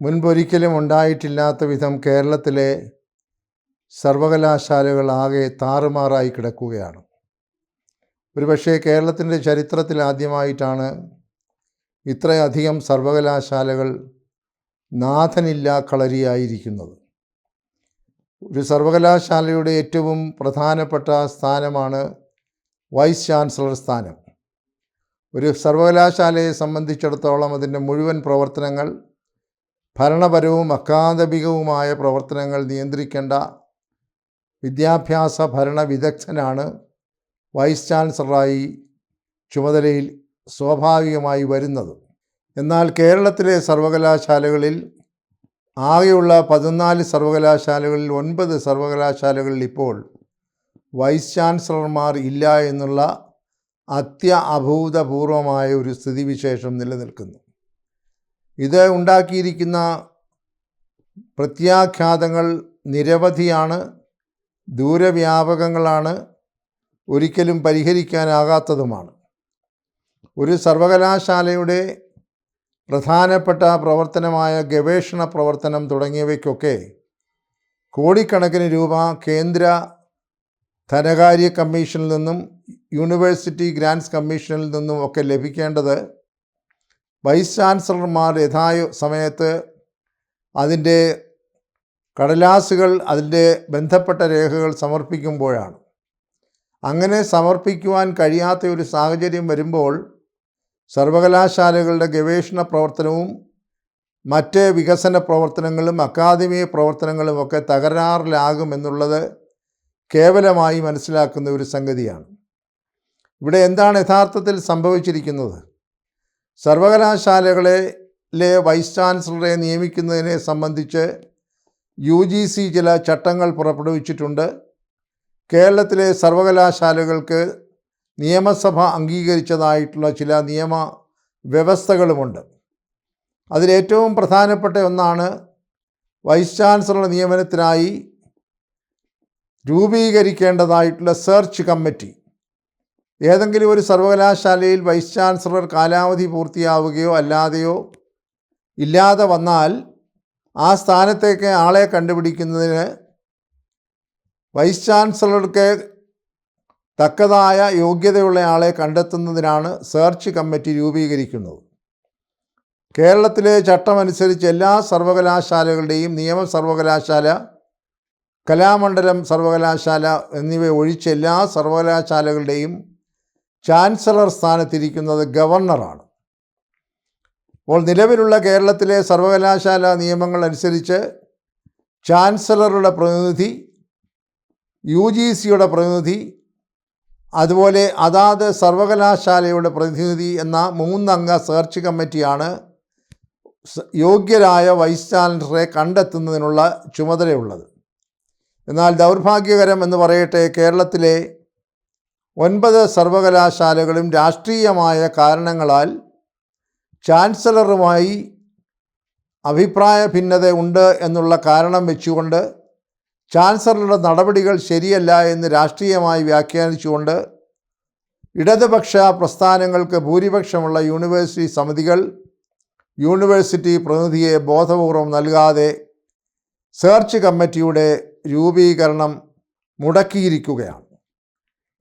മുൻപൊരിക്കലും ഉണ്ടായിട്ടില്ലാത്ത വിധം കേരളത്തിലെ സർവകലാശാലകൾ ആകെ താറുമാറായി കിടക്കുകയാണ്. ഒരുപക്ഷെ കേരളത്തിൻ്റെ ചരിത്രത്തിൽ ആദ്യമായിട്ടാണ് ഇത്രയധികം സർവകലാശാലകൾ നാഥനില്ലാ കളരിയായിരിക്കുന്നത്. ഒരു സർവകലാശാലയുടെ ഏറ്റവും പ്രധാനപ്പെട്ട സ്ഥാനമാണ് വൈസ് ചാൻസലർ സ്ഥാനം. ഒരു സർവകലാശാലയെ സംബന്ധിച്ചിടത്തോളം അതിൻ്റെ മുഴുവൻ പ്രവർത്തനങ്ങൾ, ഭരണപരവും അക്കാദമികവുമായ പ്രവർത്തനങ്ങൾ നിയന്ത്രിക്കേണ്ട വിദ്യാഭ്യാസ ഭരണ വിദഗ്ധനാണ് വൈസ് ചാൻസലറായി ചുമതലയിൽ സ്വാഭാവികമായി വരുന്നത്. എന്നാൽ കേരളത്തിലെ സർവകലാശാലകളിൽ ആകെയുള്ള 14 സർവകലാശാലകളിൽ 9 സർവകലാശാലകളിൽ ഇപ്പോൾ വൈസ് ചാൻസലർമാർ ഇല്ല എന്നുള്ള അഭൂതപൂർവമായ ഒരു സ്ഥിതിവിശേഷം നിലനിൽക്കുന്നു. ഇത് ഉണ്ടാക്കിയിരിക്കുന്ന പ്രത്യാഘാതങ്ങൾ നിരവധിയാണ്, ദൂരവ്യാപകങ്ങളാണ്, ഒരിക്കലും പരിഹരിക്കാനാകാത്തതുമാണ്. ഒരു സർവകലാശാലയുടെ പ്രധാനപ്പെട്ട പ്രവർത്തനമായ ഗവേഷണ പ്രവർത്തനം തുടങ്ങിയവയ്ക്കൊക്കെ കോടിക്കണക്കിന് രൂപ കേന്ദ്ര ധനകാര്യ കമ്മീഷനിൽ നിന്നും യൂണിവേഴ്സിറ്റി ഗ്രാൻറ്റ്സ് കമ്മീഷനിൽ നിന്നും ഒക്കെ ലഭിക്കേണ്ടത് വൈസ് ചാൻസലർമാർ സമയത്ത് അതിൻ്റെ കടലാസുകൾ, അതിൻ്റെ ബന്ധപ്പെട്ട രേഖകൾ സമർപ്പിക്കുമ്പോഴാണ്. അങ്ങനെ സമർപ്പിക്കുവാൻ കഴിയാത്ത ഒരു സാഹചര്യം വരുമ്പോൾ സർവകലാശാലകളുടെ ഗവേഷണ പ്രവർത്തനവും മറ്റ് വികസന പ്രവർത്തനങ്ങളും അക്കാദമിക പ്രവർത്തനങ്ങളുമൊക്കെ തകരാറിലാകുമെന്നുള്ളത് കേവലമായി മനസ്സിലാക്കുന്ന ഒരു സംഗതിയാണ്. ഇവിടെ എന്താണ് യഥാർത്ഥത്തിൽ സംഭവിച്ചിരിക്കുന്നത്? സർവകലാശാലകളിലെ വൈസ് ചാൻസലറെ നിയമിക്കുന്നതിനെ സംബന്ധിച്ച് UGC ചില ചട്ടങ്ങൾ പുറപ്പെടുവിച്ചിട്ടുണ്ട്. കേരളത്തിലെ സർവകലാശാലകൾക്ക് നിയമസഭ അംഗീകരിച്ചതായിട്ടുള്ള ചില നിയമ വ്യവസ്ഥകളുമുണ്ട്. അതിലേറ്റവും പ്രധാനപ്പെട്ട ഒന്നാണ് വൈസ് ചാൻസലർ നിയമനത്തിനായി രൂപീകരിക്കേണ്ടതായിട്ടുള്ള സെർച്ച് കമ്മിറ്റി. ഏതെങ്കിലും ഒരു സർവകലാശാലയിൽ വൈസ് ചാൻസലർ കാലാവധി പൂർത്തിയാവുകയോ അല്ലാതെയോ ഇല്ലാതെ വന്നാൽ ആ സ്ഥാനത്തേക്ക് ആളെ കണ്ടുപിടിക്കുന്നതിന് വൈസ് ചാൻസലർക്ക് തക്കതായ യോഗ്യതയുള്ള ആളെ കണ്ടെത്തുന്നതിനാണ് സെർച്ച് കമ്മിറ്റി രൂപീകരിക്കുന്നത്. കേരളത്തിലെ ചട്ടമനുസരിച്ച് എല്ലാ സർവകലാശാലകളുടെയും നിയമ സർവകലാശാല, കലാമണ്ഡലം സർവകലാശാല എന്നിവ ഒഴിച്ച് എല്ലാ സർവകലാശാലകളുടെയും ചാൻസലർ സ്ഥാനത്തിരിക്കുന്നത് ഗവർണറാണ്. അപ്പോൾ നിലവിലുള്ള കേരളത്തിലെ സർവകലാശാല നിയമങ്ങൾ അനുസരിച്ച് ചാൻസലറുടെ പ്രതിനിധി, UGCയുടെ പ്രതിനിധി, അതുപോലെ അതാത് സർവകലാശാലയുടെ പ്രതിനിധി എന്ന 3 അംഗ സെർച്ച് കമ്മിറ്റിയാണ് യോഗ്യരായ വൈസ് ചാൻസലറെ കണ്ടെത്തുന്നതിനുള്ള ചുമതലയുള്ളത്. എന്നാൽ ദൗർഭാഗ്യകരം എന്ന് പറയട്ടെ, കേരളത്തിലെ 9 സർവകലാശാലകളും രാഷ്ട്രീയമായ കാരണങ്ങളാൽ ചാൻസലറുമായി അഭിപ്രായ ഭിന്നത ഉണ്ട് എന്നുള്ള കാരണം വെച്ചുകൊണ്ട് ചാൻസലറുടെ നടപടികൾ ശരിയല്ല എന്ന് രാഷ്ട്രീയമായി വ്യാഖ്യാനിച്ചുകൊണ്ട് ഇടതുപക്ഷ പ്രസ്ഥാനങ്ങൾക്ക് ഭൂരിപക്ഷമുള്ള യൂണിവേഴ്സിറ്റി സമിതികൾ യൂണിവേഴ്സിറ്റി പ്രതിനിധിയെ ബോധപൂർവം നൽകാതെ സെർച്ച് കമ്മിറ്റിയുടെ രൂപീകരണം മുടക്കിയിരിക്കുകയാണ്.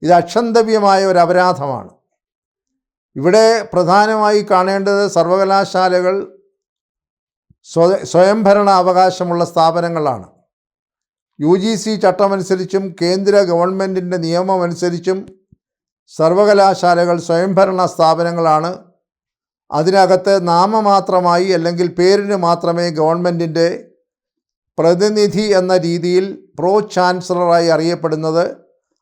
ഇത് അക്ഷന്തവ്യമായ ഒരു അപരാധമാണ്. ഇവിടെ പ്രധാനമായി കാണേണ്ടത് സർവകലാശാലകൾ സ്വയംഭരണ അവകാശമുള്ള സ്ഥാപനങ്ങളാണ്. UGC ചട്ടമനുസരിച്ചും കേന്ദ്ര ഗവൺമെൻറ്റിൻ്റെ നിയമമനുസരിച്ചും സർവകലാശാലകൾ സ്വയംഭരണ സ്ഥാപനങ്ങളാണ്. അതിനകത്ത് നാമമാത്രമായി അല്ലെങ്കിൽ പേരിന് മാത്രമേ ഗവൺമെൻറ്റിൻ്റെ പ്രതിനിധി എന്ന രീതിയിൽ പ്രോ ചാൻസലറായി അറിയപ്പെടുന്നത്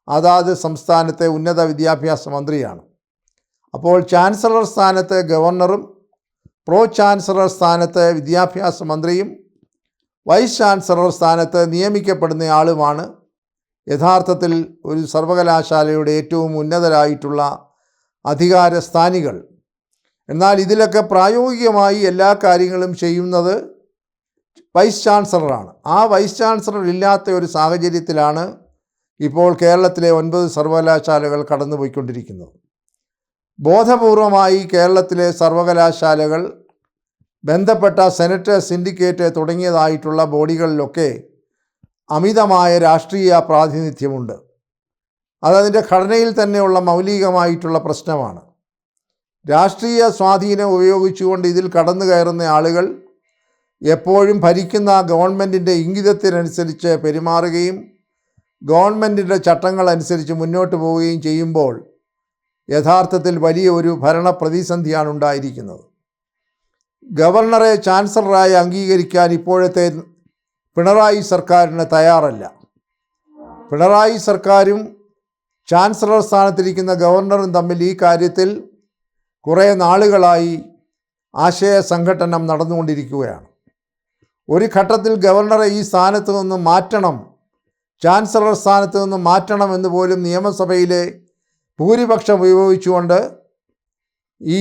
അതാത് സംസ്ഥാനത്തെ ഉന്നത വിദ്യാഭ്യാസ മന്ത്രിയാണ്. അപ്പോൾ ചാൻസലർ സ്ഥാനത്ത് ഗവർണറും പ്രോ ചാൻസലർ സ്ഥാനത്ത് വിദ്യാഭ്യാസ മന്ത്രിയും വൈസ് ചാൻസലർ സ്ഥാനത്ത് നിയമിക്കപ്പെടുന്നയാളുമാണ് യഥാർത്ഥത്തിൽ ഒരു സർവകലാശാലയുടെ ഏറ്റവും ഉന്നതരായിട്ടുള്ള അധികാരസ്ഥാനികൾ. എന്നാൽ ഇതിലൊക്കെ പ്രായോഗികമായി എല്ലാ കാര്യങ്ങളും ചെയ്യുന്നത് വൈസ് ചാൻസലറാണ്. ആ വൈസ് ചാൻസലർ ഇല്ലാത്ത ഒരു സാഹചര്യത്തിലാണ് ഇപ്പോൾ കേരളത്തിലെ 9 സർവകലാശാലകൾ കടന്നുപോയിക്കൊണ്ടിരിക്കുന്നത്. ബോധപൂർവമായി കേരളത്തിലെ സർവകലാശാലകൾ ബന്ധപ്പെട്ട സെനറ്റ്, സിൻഡിക്കേറ്റ് തുടങ്ങിയതായിട്ടുള്ള ബോഡികളിലൊക്കെ അമിതമായ രാഷ്ട്രീയ പ്രാതിനിധ്യമുണ്ട്. അതതിൻ്റെ ഘടനയിൽ തന്നെയുള്ള മൗലികമായിട്ടുള്ള പ്രശ്നമാണ്. രാഷ്ട്രീയ സ്വാധീനം ഉപയോഗിച്ചുകൊണ്ട് ഇതിൽ കടന്നു കയറുന്ന ആളുകൾ എപ്പോഴും ഭരിക്കുന്ന ഗവൺമെൻറ്റിൻ്റെ ഇംഗിതത്തിനനുസരിച്ച് പെരുമാറുകയും ഗവൺമെൻറ്റിൻ്റെ ചട്ടങ്ങൾ അനുസരിച്ച് മുന്നോട്ട് പോവുകയും ചെയ്യുമ്പോൾ യഥാർത്ഥത്തിൽ വലിയ ഒരു ഭരണ പ്രതിസന്ധിയാണ് ഉണ്ടായിരിക്കുന്നത്. ഗവർണറെ ചാൻസലറായി അംഗീകരിക്കാൻ ഇപ്പോഴത്തെ പിണറായി സർക്കാരിന് തയ്യാറല്ല. പിണറായി സർക്കാരും ചാൻസലർ സ്ഥാനത്തിരിക്കുന്ന ഗവർണറും തമ്മിൽ ഈ കാര്യത്തിൽ കുറേ നാളുകളായി ആശയ സംഘട്ടനം നടന്നുകൊണ്ടിരിക്കുകയാണ്. ഒരു ഘട്ടത്തിൽ ഗവർണറെ ഈ സ്ഥാനത്ത് നിന്ന് മാറ്റണം, ചാൻസലർ സ്ഥാനത്ത് നിന്ന് മാറ്റണം എന്ന് പോലും നിയമസഭയിലെ ഭൂരിപക്ഷം ഉപയോഗിച്ചുകൊണ്ട് ഈ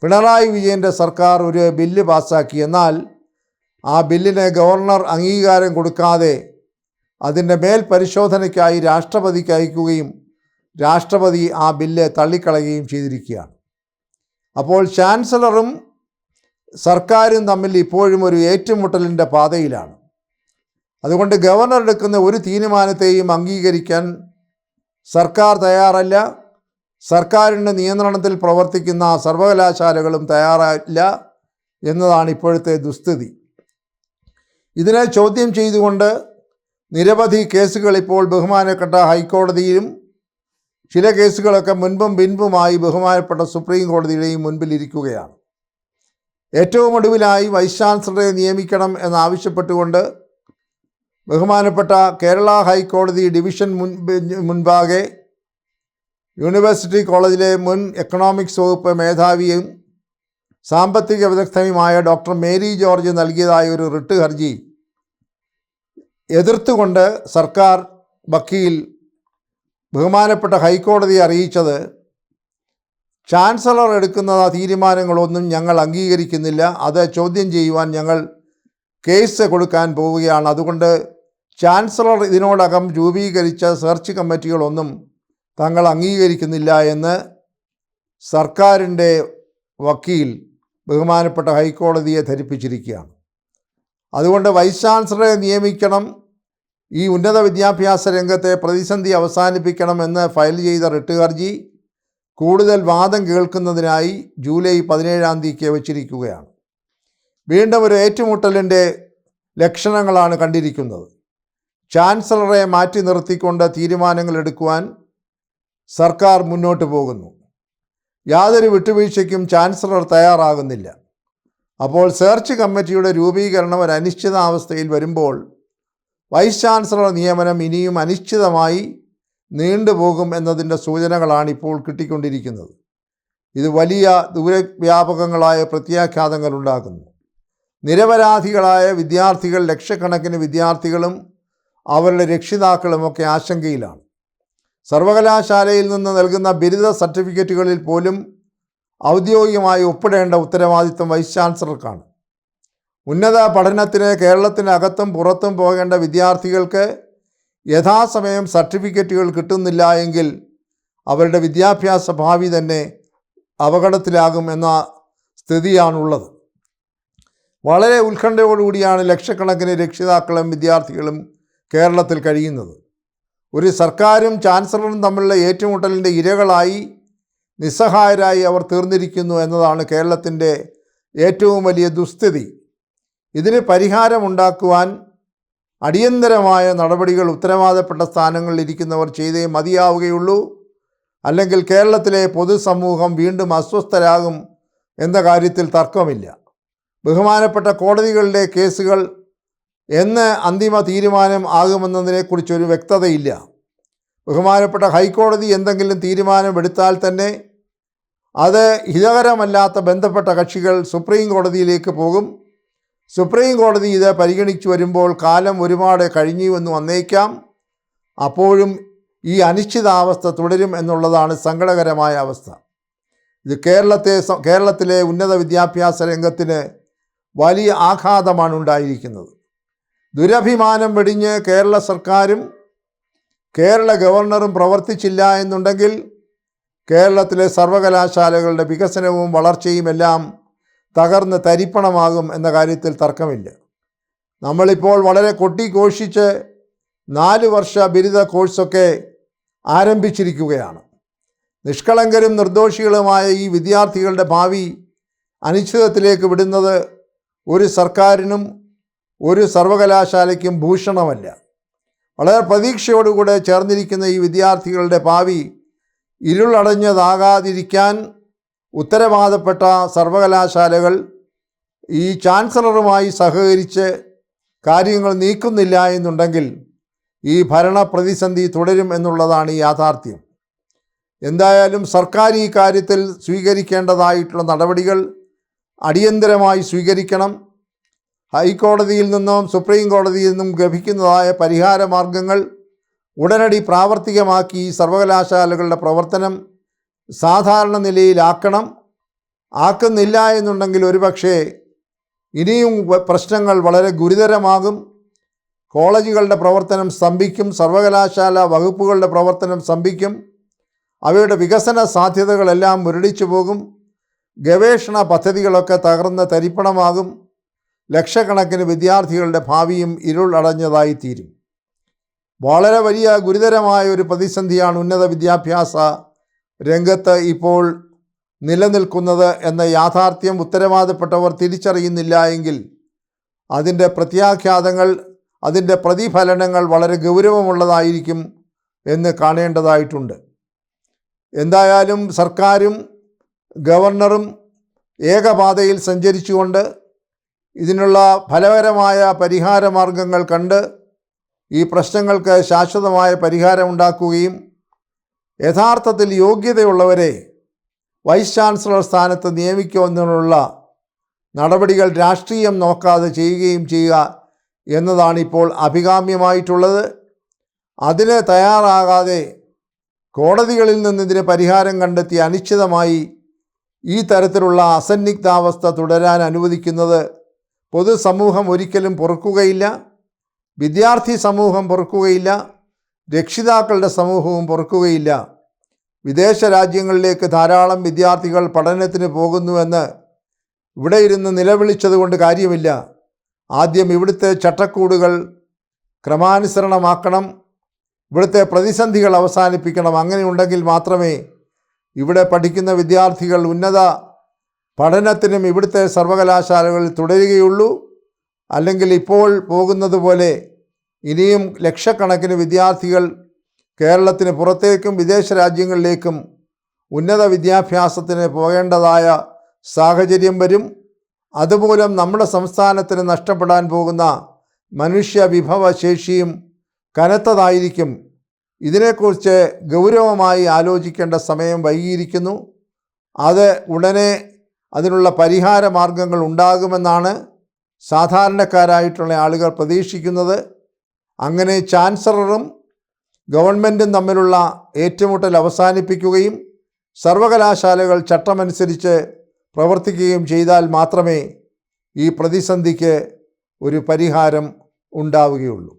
പിണറായി വിജയൻ്റെ സർക്കാർ ഒരു ബില്ല് പാസ്സാക്കി. എന്നാൽ ആ ബില്ലിന് ഗവർണർ അംഗീകാരം കൊടുക്കാതെ അതിൻ്റെ മേൽ പരിശോധനയ്ക്കായി രാഷ്ട്രപതിക്ക് അയക്കുകയും രാഷ്ട്രപതി ആ ബില്ല് തള്ളിക്കളയുകയും ചെയ്തിരിക്കുകയാണ്. അപ്പോൾ ചാൻസലറും സർക്കാരും തമ്മിൽ ഇപ്പോഴും ഒരു ഏറ്റുമുട്ടലിൻ്റെ പാതയിലാണ്. അതുകൊണ്ട് ഗവർണർ എടുക്കുന്ന ഒരു തീരുമാനത്തെയും അംഗീകരിക്കാൻ സർക്കാർ തയ്യാറല്ല. സർക്കാരിൻ്റെ നിയന്ത്രണത്തിൽ പ്രവർത്തിക്കുന്ന സർവകലാശാലകളും തയ്യാറല്ല എന്നതാണ് ഇപ്പോഴത്തെ ദുസ്ഥിതി. ഇതിനെ ചോദ്യം ചെയ്തുകൊണ്ട് നിരവധി കേസുകൾ ഇപ്പോൾ ബഹുമാനപ്പെട്ട ഹൈക്കോടതിയിലും ചില കേസുകളൊക്കെ മുൻപും പിൻപുമായി ബഹുമാനപ്പെട്ട സുപ്രീം കോടതിയുടെയും മുൻപിലിരിക്കുകയാണ്. ഏറ്റവും ഒടുവിലായി വൈസ് ചാൻസലറെ നിയമിക്കണം എന്നാവശ്യപ്പെട്ടുകൊണ്ട് ബഹുമാനപ്പെട്ട കേരള ഹൈക്കോടതി ഡിവിഷൻ മുൻപാകെ യൂണിവേഴ്സിറ്റി കോളേജിലെ മുൻ എക്കണോമിക്സ് വകുപ്പ് മേധാവിയും സാമ്പത്തിക വിദഗ്ധയുമായ ഡോക്ടർ മേരി ജോർജ് നൽകിയതായ ഒരു റിട്ട് ഹർജി എതിർത്തുകൊണ്ട് സർക്കാർ വക്കീൽ ബഹുമാനപ്പെട്ട ഹൈക്കോടതിയെ അറിയിച്ചത്, ചാൻസലർ എടുക്കുന്ന തീരുമാനങ്ങളൊന്നും ഞങ്ങൾ അംഗീകരിക്കുന്നില്ല, അത് ചോദ്യം ചെയ്യുവാൻ ഞങ്ങൾ കേസ് കൊടുക്കാൻ പോവുകയാണ്. അതുകൊണ്ട് ചാൻസലർ ഇതിനോടകം രൂപീകരിച്ച സെർച്ച് കമ്മിറ്റികളൊന്നും തങ്ങൾ അംഗീകരിക്കുന്നില്ല എന്ന് സർക്കാരിൻ്റെ വക്കീൽ ബഹുമാനപ്പെട്ട ഹൈക്കോടതിയെ ധരിപ്പിച്ചിരിക്കുകയാണ്. അതുകൊണ്ട് വൈസ് ചാൻസലറെ നിയമിക്കണം, ഈ ഉന്നത വിദ്യാഭ്യാസ രംഗത്തെ പ്രതിസന്ധി അവസാനിപ്പിക്കണമെന്ന് ഫയൽ ചെയ്ത റിട്ട് ഹർജി കൂടുതൽ വാദം കേൾക്കുന്നതിനായി ജൂലൈ 17 വച്ചിരിക്കുകയാണ്. വീണ്ടും ഒരു ഏറ്റുമുട്ടലിൻ്റെ ലക്ഷണങ്ങളാണ് കണ്ടിരിക്കുന്നത്. ചാൻസലറെ മാറ്റി നിർത്തിക്കൊണ്ട് തീരുമാനങ്ങൾ എടുക്കുവാൻ സർക്കാർ മുന്നോട്ട് പോകുന്നു. യാതൊരു വിട്ടുവീഴ്ചയ്ക്കും ചാൻസലർ തയ്യാറാകുന്നില്ല. അപ്പോൾ സെർച്ച് കമ്മിറ്റിയുടെ രൂപീകരണം ഒരു അനിശ്ചിതാവസ്ഥയിൽ വരുമ്പോൾ വൈസ് ചാൻസലർ നിയമനം ഇനിയും അനിശ്ചിതമായി നീണ്ടുപോകും എന്നതിൻ്റെ സൂചനകളാണ് ഇപ്പോൾ കിട്ടിക്കൊണ്ടിരിക്കുന്നത്. ഇത് വലിയ ദൂരവ്യാപകങ്ങളായ പ്രത്യാഘാതങ്ങൾ ഉണ്ടാക്കുന്നു. നിരപരാധികളായ വിദ്യാർത്ഥികൾ, ലക്ഷക്കണക്കിന് വിദ്യാർത്ഥികളും അവരുടെ രക്ഷിതാക്കളുമൊക്കെ ആശങ്കയിലാണ്. സർവകലാശാലയിൽ നിന്ന് നൽകുന്ന ബിരുദ സർട്ടിഫിക്കറ്റുകളിൽ പോലും ഔദ്യോഗികമായി ഒപ്പിടേണ്ട ഉത്തരവാദിത്വം വൈസ് ചാൻസലർക്കാണ്. ഉന്നത പഠനത്തിന് കേരളത്തിനകത്തും പുറത്തും പോകേണ്ട വിദ്യാർത്ഥികൾക്ക് യഥാസമയം സർട്ടിഫിക്കറ്റുകൾ കിട്ടുന്നില്ല എങ്കിൽ അവരുടെ വിദ്യാഭ്യാസ ഭാവി തന്നെ അപകടത്തിലാകും എന്ന സ്ഥിതിയാണുള്ളത്. വളരെ ഉത്കണ്ഠയോടുകൂടിയാണ് ലക്ഷക്കണക്കിന് രക്ഷിതാക്കളും വിദ്യാർത്ഥികളും കേരളത്തിൽ കഴിയുന്നത്. ഒരു സർക്കാരും ചാൻസലറും തമ്മിലുള്ള ഏറ്റുമുട്ടലിൻ്റെ ഇരകളായി നിസ്സഹായരായി അവർ തീർന്നിരിക്കുന്നു എന്നതാണ് കേരളത്തിൻ്റെ ഏറ്റവും വലിയ ദുസ്ഥിതി. ഇതിന് പരിഹാരമുണ്ടാക്കുവാൻ അടിയന്തരമായ നടപടികൾ ഉത്തരവാദപ്പെട്ട സ്ഥാനങ്ങളിൽ ഇരിക്കുന്നവർ ചെയ്തേ മതിയാവുകയുള്ളൂ. അല്ലെങ്കിൽ കേരളത്തിലെ പൊതുസമൂഹം വീണ്ടും അസ്വസ്ഥരാകും എന്ന കാര്യത്തിൽ തർക്കമില്ല. ബഹുമാനപ്പെട്ട കോടതികളിലെ കേസുകൾ എന്ന് അന്തിമ തീരുമാനം ആകുമെന്നതിനെക്കുറിച്ചൊരു വ്യക്തതയില്ല. ബഹുമാനപ്പെട്ട ഹൈക്കോടതി എന്തെങ്കിലും തീരുമാനമെടുത്താൽ തന്നെ അത് ഹിതകരമല്ലാത്ത ബന്ധപ്പെട്ട കക്ഷികൾ സുപ്രീം കോടതിയിലേക്ക് പോകും. സുപ്രീം കോടതി ഇത് പരിഗണിച്ചു വരുമ്പോൾ കാലം ഒരുപാട് കഴിഞ്ഞുവെന്ന് വന്നേക്കാം. അപ്പോഴും ഈ അനിശ്ചിതാവസ്ഥ തുടരും എന്നുള്ളതാണ് സങ്കടകരമായ അവസ്ഥ. ഇത് കേരളത്തിലെ ഉന്നത വിദ്യാഭ്യാസ രംഗത്തിന് വലിയ ആഘാതമാണ് ഉണ്ടായിരിക്കുന്നത്. ദുരഭിമാനം വെടിഞ്ഞ് കേരള സർക്കാരും കേരള ഗവർണറും പ്രവർത്തിച്ചില്ല എന്നുണ്ടെങ്കിൽ കേരളത്തിലെ സർവകലാശാലകളുടെ വികസനവും വളർച്ചയുമെല്ലാം തകർന്ന് തരിപ്പണമാകും എന്ന കാര്യത്തിൽ തർക്കമില്ല. നമ്മളിപ്പോൾ വളരെ കൊട്ടിഘോഷിച്ച് 4 വർഷ ബിരുദ കോഴ്സൊക്കെ ആരംഭിച്ചിരിക്കുകയാണ്. നിഷ്കളങ്കരും നിർദോഷികളുമായ ഈ വിദ്യാർത്ഥികളുടെ ഭാവി അനിശ്ചിതത്തിലേക്ക് വിടുന്നത് ഒരു സർക്കാരിനും ഒരു സർവകലാശാലയ്ക്കും ഭൂഷണമല്ല. വളരെ പ്രതീക്ഷയോടുകൂടെ ചേർന്നിരിക്കുന്ന ഈ വിദ്യാർത്ഥികളുടെ ഭാവി ഇരുളടഞ്ഞതാകാതിരിക്കാൻ ഉത്തരവാദപ്പെട്ട സർവകലാശാലകൾ ഈ ചാൻസലറുമായി സഹകരിച്ച് കാര്യങ്ങൾ നീക്കുന്നില്ല എന്നുണ്ടെങ്കിൽ ഈ ഭരണ പ്രതിസന്ധി തുടരും എന്നുള്ളതാണ് ഈ യാഥാർത്ഥ്യം. എന്തായാലും സർക്കാർ ഈ കാര്യത്തിൽ സ്വീകരിക്കേണ്ടതായിട്ടുള്ള നടപടികൾ അടിയന്തരമായി സ്വീകരിക്കണം. ഹൈക്കോടതിയിൽ നിന്നും സുപ്രീം കോടതിയിൽ നിന്നും ലഭിക്കുന്നതായ പരിഹാര മാർഗങ്ങൾ ഉടനടി പ്രാവർത്തികമാക്കി സർവകലാശാലകളുടെ പ്രവർത്തനം സാധാരണ നിലയിലാക്കണം. ആക്കുന്നില്ല എന്നുണ്ടെങ്കിൽ ഒരുപക്ഷെ ഇനിയും പ്രശ്നങ്ങൾ വളരെ ഗുരുതരമാകും. കോളേജുകളുടെ പ്രവർത്തനം സ്തംഭിക്കും, സർവകലാശാല വകുപ്പുകളുടെ പ്രവർത്തനം സ്തംഭിക്കും, അവയുടെ വികസന സാധ്യതകളെല്ലാം മുരടിച്ചു പോകും, ഗവേഷണ പദ്ധതികളൊക്കെ തകർന്ന് തരിപ്പണമാകും, ലക്ഷക്കണക്കിന് വിദ്യാർത്ഥികളുടെ ഭാവിയും ഇരുൾ അടഞ്ഞതായിത്തീരും. വളരെ വലിയ ഗുരുതരമായ ഒരു പ്രതിസന്ധിയാണ് ഉന്നത വിദ്യാഭ്യാസ രംഗത്ത് ഇപ്പോൾ നിലനിൽക്കുന്നത് എന്ന യാഥാർത്ഥ്യം ഉത്തരവാദപ്പെട്ടവർ തിരിച്ചറിയുന്നില്ല എങ്കിൽ അതിൻ്റെ പ്രത്യാഘാതങ്ങൾ, അതിൻ്റെ പ്രതിഫലനങ്ങൾ വളരെ ഗൗരവമുള്ളതായിരിക്കും എന്ന് കാണേണ്ടതായിട്ടുണ്ട്. എന്തായാലും സർക്കാരും ഗവർണറും ഏകപാതയിൽ സഞ്ചരിച്ചുകൊണ്ട് ഇതിനുള്ള ഫലകരമായ പരിഹാര മാർഗങ്ങൾ കണ്ട് ഈ പ്രശ്നങ്ങൾക്ക് ശാശ്വതമായ പരിഹാരമുണ്ടാക്കുകയും യഥാർത്ഥത്തിൽ യോഗ്യതയുള്ളവരെ വൈസ് ചാൻസലർ സ്ഥാനത്ത് നിയമിക്കുന്നതിനുള്ള നടപടികൾ രാഷ്ട്രീയം നോക്കാതെ ചെയ്യുകയും ചെയ്യുക എന്നതാണ് ഇപ്പോൾ അഭികാമ്യമായിട്ടുള്ളത്. അതിന് തയ്യാറാകാതെ കോടതികളിൽ നിന്ന് ഇതിന് പരിഹാരം കണ്ടെത്തി അനിശ്ചിതമായി ഈ തരത്തിലുള്ള അസന്നിഗ്ധാവസ്ഥ തുടരാൻ അനുവദിക്കുന്നത് പൊതുസമൂഹം ഒരിക്കലും പൊറുക്കുകയില്ല, വിദ്യാർത്ഥി സമൂഹം പൊറുക്കുകയില്ല, രക്ഷിതാക്കളുടെ സമൂഹവും പൊറുക്കുകയില്ല. വിദേശ രാജ്യങ്ങളിലേക്ക് ധാരാളം വിദ്യാർത്ഥികൾ പഠനത്തിന് പോകുന്നുവെന്ന് ഇവിടെ ഇരുന്ന് നിലവിളിച്ചതുകൊണ്ട് കാര്യമില്ല. ആദ്യം ഇവിടുത്തെ ചട്ടക്കൂടുകൾ ക്രമാനുസരണമാക്കണം, ഇവിടുത്തെ പ്രതിസന്ധികൾ അവസാനിപ്പിക്കണം. അങ്ങനെയുണ്ടെങ്കിൽ മാത്രമേ ഇവിടെ പഠിക്കുന്ന വിദ്യാർത്ഥികൾ ഉന്നത പഠനത്തിനും ഇവിടുത്തെ സർവകലാശാലകളിൽ തുടരുകയുള്ളൂ. അല്ലെങ്കിൽ ഇപ്പോൾ പോകുന്നത് പോലെ ഇനിയും ലക്ഷക്കണക്കിന് വിദ്യാർത്ഥികൾ കേരളത്തിന് പുറത്തേക്കും വിദേശ രാജ്യങ്ങളിലേക്കും ഉന്നത വിദ്യാഭ്യാസത്തിന് പോകേണ്ടതായ സാഹചര്യം വരും. അതുമൂലം നമ്മുടെ സംസ്ഥാനത്തിന് നഷ്ടപ്പെടാൻ പോകുന്ന മനുഷ്യ വിഭവശേഷിയും കനത്തതായിരിക്കും. ഇതിനെക്കുറിച്ച് ഗൗരവമായി ആലോചിക്കേണ്ട സമയം വൈകിയിരിക്കുന്നു. അത് ഉടനെ അതിനുള്ള പരിഹാര മാർഗങ്ങൾ ഉണ്ടാകുമെന്നാണ് സാധാരണക്കാരായിട്ടുള്ള ആളുകൾ പ്രതീക്ഷിക്കുന്നത്. അങ്ങനെ ചാൻസലറും ഗവൺമെൻറ്റും തമ്മിലുള്ള ഏറ്റുമുട്ടൽ അവസാനിപ്പിക്കുകയും സർവകലാശാലകൾ ചട്ടമനുസരിച്ച് പ്രവർത്തിക്കുകയും ചെയ്താൽ മാത്രമേ ഈ പ്രതിസന്ധിക്ക് ഒരു പരിഹാരം ഉണ്ടാവുകയുള്ളൂ.